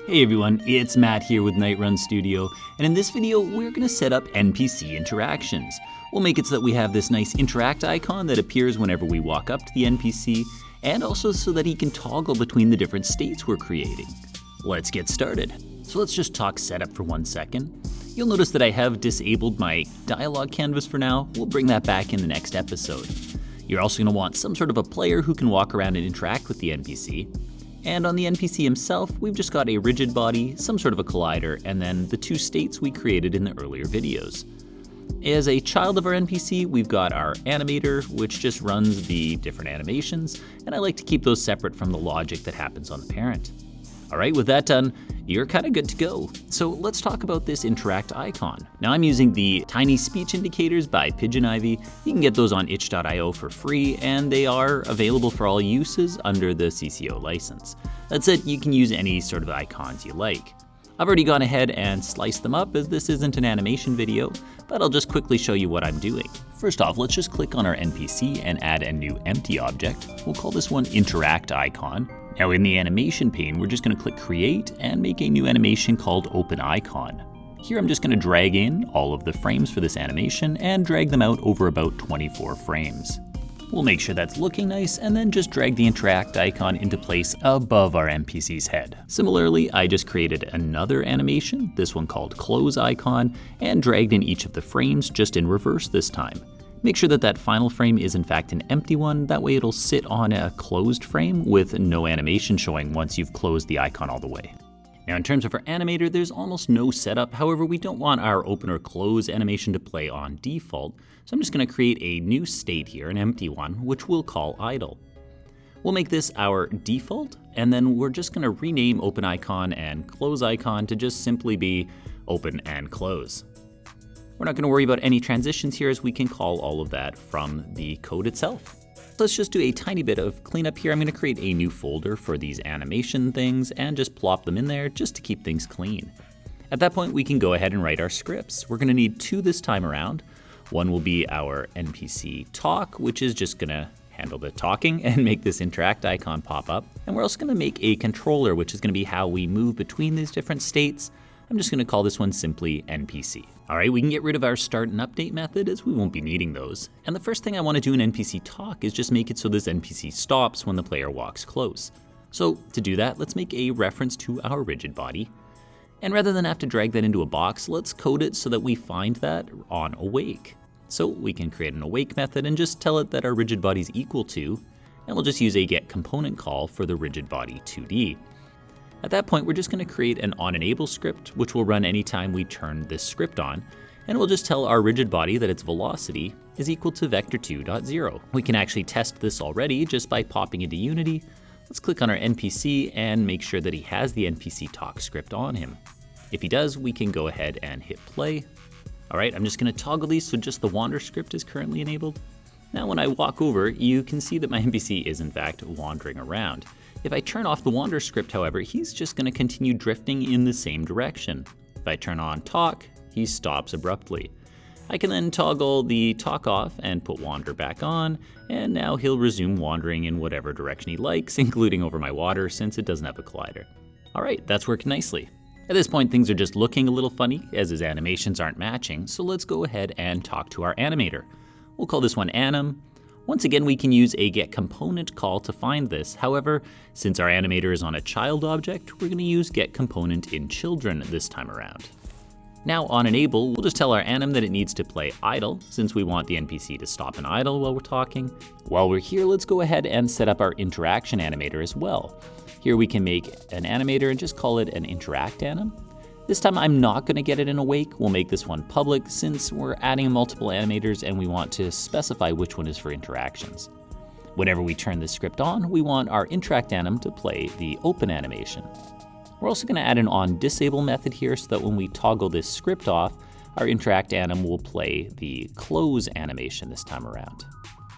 Hey everyone, it's Matt here with Night Run Studio, and in this video we're going to set up NPC interactions. We'll make it so that we have this nice interact icon that appears whenever we walk up to the NPC, and also so that he can toggle between the different states we're creating. Let's get started. So let's just talk setup for 1 second. You'll notice that I have disabled my dialogue canvas for now. We'll bring that back in the next episode. You're also going to want some sort of a player who can walk around and interact with the NPC. And on the NPC himself, we've just got a rigid body, some sort of a collider, and then the two states we created in the earlier videos. As a child of our NPC, we've got our animator, which just runs the different animations, and I like to keep those separate from the logic that happens on the parent. All right, with that done, you're kind of good to go. So let's talk about this interact icon. Now I'm using the tiny speech indicators by Pigeon Ivy. You can get those on itch.io for free, and they are available for all uses under the CC0 license. That said, you can use any sort of icons you like. I've already gone ahead and sliced them up as this isn't an animation video, but I'll just quickly show you what I'm doing. First off, let's just click on our NPC and add a new empty object. We'll call this one interact icon. Now in the animation pane, we're just going to click create and make a new animation called open icon. Here I'm just going to drag in all of the frames for this animation and drag them out over about 24 frames. We'll make sure that's looking nice and then just drag the interact icon into place above our NPC's head. Similarly, I just created another animation, this one called close icon, and dragged in each of the frames just in reverse this time. Make sure that that final frame is in fact an empty one, that way it'll sit on a closed frame with no animation showing once you've closed the icon all the way. Now in terms of our animator, there's almost no setup, however we don't want our open or close animation to play on default, so I'm just going to create a new state here, an empty one, which we'll call idle. We'll make this our default, and then we're just going to rename open icon and close icon to just simply be open and close. We're not going to worry about any transitions here as we can call all of that from the code itself. Let's just do a tiny bit of cleanup here. I'm going to create a new folder for these animation things and just plop them in there just to keep things clean. At that point, we can go ahead and write our scripts. We're going to need two this time around. One will be our NPC talk, which is just going to handle the talking and make this interact icon pop up. And we're also going to make a controller, which is going to be how we move between these different states. I'm just going to call this one simply NPC. All right, we can get rid of our start and update method as we won't be needing those. And the first thing I want to do in NPC talk is just make it so this NPC stops when the player walks close. So to do that, let's make a reference to our rigid body. And rather than have to drag that into a box, let's code it so that we find that on awake. So we can create an awake method and just tell it that our rigid body is equal to, and we'll just use a get component call for the rigid body 2D. At that point, we're just going to create an onEnable script, which will run anytime we turn this script on, and we'll just tell our rigid body that its velocity is equal to vector2.0. We can actually test this already just by popping into Unity. Let's click on our NPC and make sure that he has the NPC talk script on him. If he does, we can go ahead and hit play. All right, I'm just going to toggle these so just the wander script is currently enabled. Now when I walk over, you can see that my NPC is in fact wandering around. If I turn off the wander script, however, he's just going to continue drifting in the same direction. If I turn on talk, he stops abruptly. I can then toggle the talk off and put wander back on, and now he'll resume wandering in whatever direction he likes, including over my water since it doesn't have a collider. All right, that's working nicely. At this point, things are just looking a little funny as his animations aren't matching, so let's go ahead and talk to our animator. We'll call this one anim. Once again, we can use a get component call to find this. However, since our animator is on a child object, we're going to use get component in children this time around. Now on enable, we'll just tell our anim that it needs to play idle since we want the NPC to stop and idle while we're talking. While we're here, let's go ahead and set up our interaction animator as well. Here we can make an animator and just call it an interact anim. This time I'm not going to get it in awake. We'll make this one public since we're adding multiple animators and we want to specify which one is for interactions. Whenever we turn this script on, we want our interact anim to play the open animation. We're also going to add an onDisable method here so that when we toggle this script off, our interact anim will play the close animation this time around.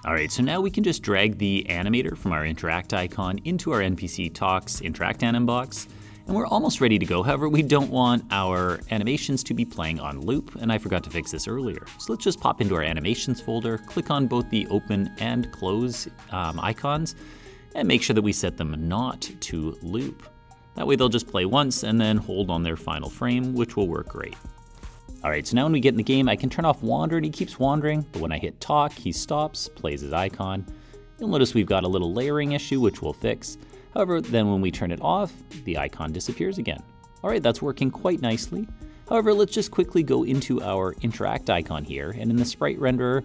All right, so now we can just drag the animator from our interact icon into our NPC talks interact anim box. And we're almost ready to go. However, we don't want our animations to be playing on loop, and I forgot to fix this earlier. So let's just pop into our animations folder, click on both the open and close icons, and make sure that we set them not to loop. That way they'll just play once and then hold on their final frame, which will work great. Alright, so now when we get in the game, I can turn off wander and he keeps wandering, but when I hit talk, he stops, plays his icon. You'll notice we've got a little layering issue, which we'll fix. However, then when we turn it off, the icon disappears again. Alright, that's working quite nicely. However, let's just quickly go into our interact icon here, and in the sprite renderer,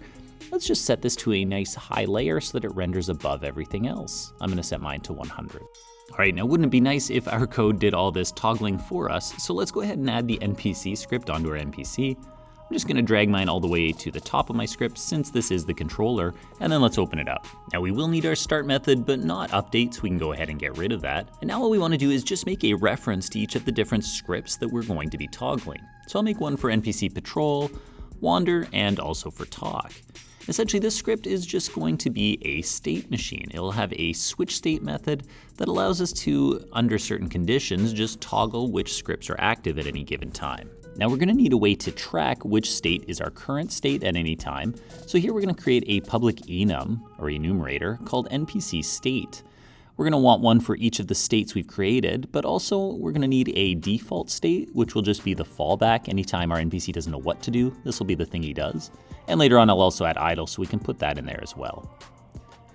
let's just set this to a nice high layer so that it renders above everything else. I'm gonna set mine to 100. Alright, now wouldn't it be nice if our code did all this toggling for us? So let's go ahead and add the NPC script onto our NPC. I'm just gonna drag mine all the way to the top of my script since this is the controller, and then let's open it up. Now we will need our start method, but not update, so we can go ahead and get rid of that. And now what we wanna do is just make a reference to each of the different scripts that we're going to be toggling. So I'll make one for NPC patrol, wander, and also for talk. Essentially, this script is just going to be a state machine. It'll have a switch state method that allows us to, under certain conditions, just toggle which scripts are active at any given time. Now we're gonna need a way to track which state is our current state at any time. So here we're gonna create a public enum, or enumerator, called NPC state. We're gonna want one for each of the states we've created, but also we're gonna need a default state, which will just be the fallback anytime our NPC doesn't know what to do. This will be the thing he does. And later on, I'll also add idle, so we can put that in there as well.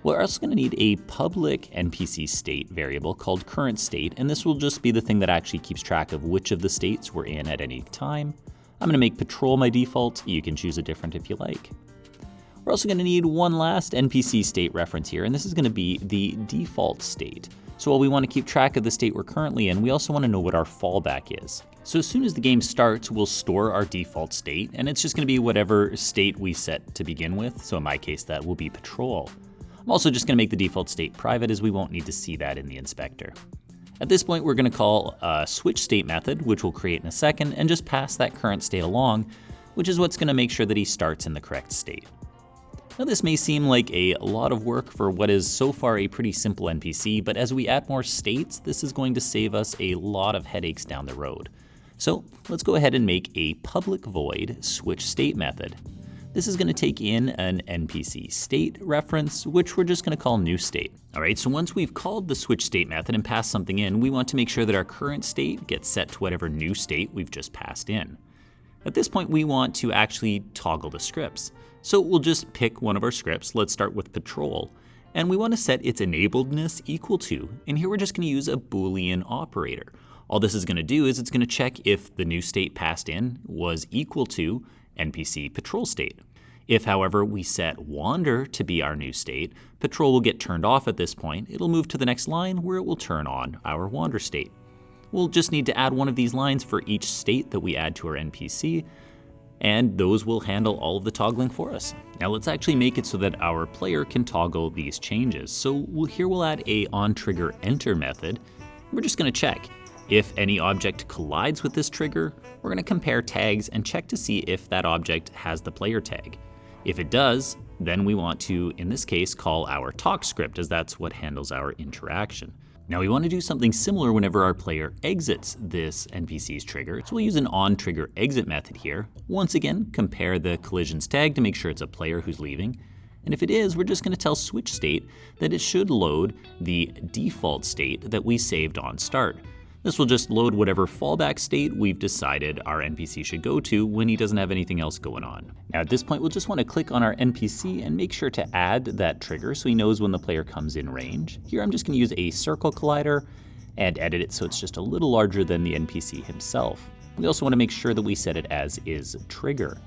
We're also gonna need a public NPC state variable called current state, and this will just be the thing that actually keeps track of which of the states we're in at any time. I'm gonna make patrol my default. You can choose a different if you like. We're also gonna need one last NPC state reference here, and this is gonna be the default state. So while we wanna keep track of the state we're currently in, we also wanna know what our fallback is. So as soon as the game starts, we'll store our default state, and it's just gonna be whatever state we set to begin with. So in my case, that will be patrol. I'm also just gonna make the default state private as we won't need to see that in the inspector. At this point, we're gonna call a switch state method, which we'll create in a second, and just pass that current state along, which is what's gonna make sure that he starts in the correct state. Now this may seem like a lot of work for what is so far a pretty simple NPC, but as we add more states, this is going to save us a lot of headaches down the road. So let's go ahead and make a public void switch state method. This is gonna take in an NPC state reference, which we're just gonna call new state. All right, so once we've called the switch state method and passed something in, we want to make sure that our current state gets set to whatever new state we've just passed in. At this point, we want to actually toggle the scripts. So we'll just pick one of our scripts. Let's start with patrol. And we want to set its enabledness equal to, and here we're just going to use a Boolean operator. All this is going to do is it's going to check if the new state passed in was equal to NPC patrol state. If, however, we set wander to be our new state, patrol will get turned off at this point. It'll move to the next line where it will turn on our wander state. We'll just need to add one of these lines for each state that we add to our NPC, and those will handle all of the toggling for us. Now let's actually make it so that our player can toggle these changes. So here we'll add a onTriggerEnter method. We're just gonna check. If any object collides with this trigger, we're gonna compare tags and check to see if that object has the player tag. If it does, then we want to, in this case, call our talk script, as that's what handles our interaction. Now we want to do something similar whenever our player exits this NPC's trigger. So we'll use an onTriggerExit method here. Once again, compare the collisions tag to make sure it's a player who's leaving. And if it is, we're just going to tell switch state that it should load the default state that we saved on start. This will just load whatever fallback state we've decided our NPC should go to when he doesn't have anything else going on. Now at this point, we'll just want to click on our NPC and make sure to add that trigger so he knows when the player comes in range. Here I'm just going to use a circle collider and edit it so it's just a little larger than the NPC himself. We also want to make sure that we set it as isTrigger.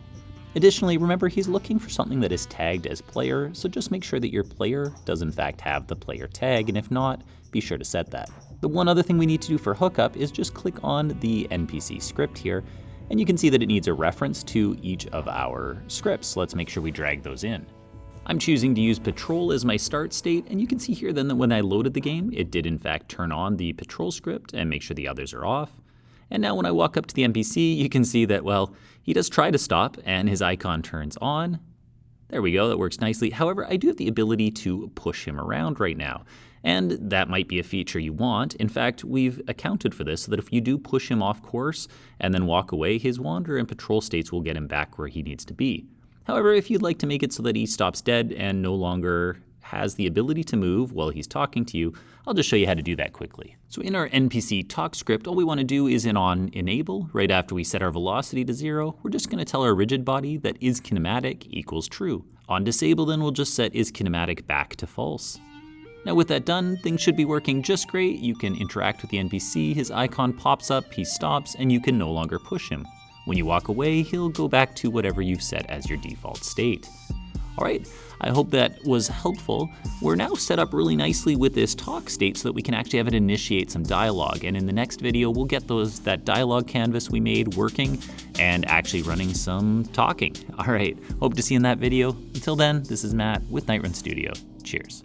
Additionally, remember he's looking for something that is tagged as player, so just make sure that your player does in fact have the player tag, and if not, be sure to set that. The one other thing we need to do for hookup is just click on the NPC script here, and you can see that it needs a reference to each of our scripts. Let's make sure we drag those in. I'm choosing to use patrol as my start state, and you can see here then that when I loaded the game, it did in fact turn on the patrol script and make sure the others are off. And now when I walk up to the NPC, you can see that, well, he does try to stop and his icon turns on. There we go, that works nicely. However, I do have the ability to push him around right now. And that might be a feature you want. In fact, we've accounted for this so that if you do push him off course and then walk away, his wander and patrol states will get him back where he needs to be. However, if you'd like to make it so that he stops dead and no longer has the ability to move while he's talking to you. I'll just show you how to do that quickly. So in our NPC talk script, all we want to do is on enable, right after we set our velocity to 0, we're just going to tell our rigid body that is kinematic equals true. On disable, then we'll just set is kinematic back to false. Now with that done, things should be working just great. You can interact with the NPC, his icon pops up, he stops, and you can no longer push him. When you walk away, he'll go back to whatever you've set as your default state. All right, I hope that was helpful. We're now set up really nicely with this talk state so that we can actually have it initiate some dialogue. And in the next video, we'll get that dialogue canvas we made working and actually running some talking. All right, hope to see you in that video. Until then, this is Matt with Nightrun Studio. Cheers.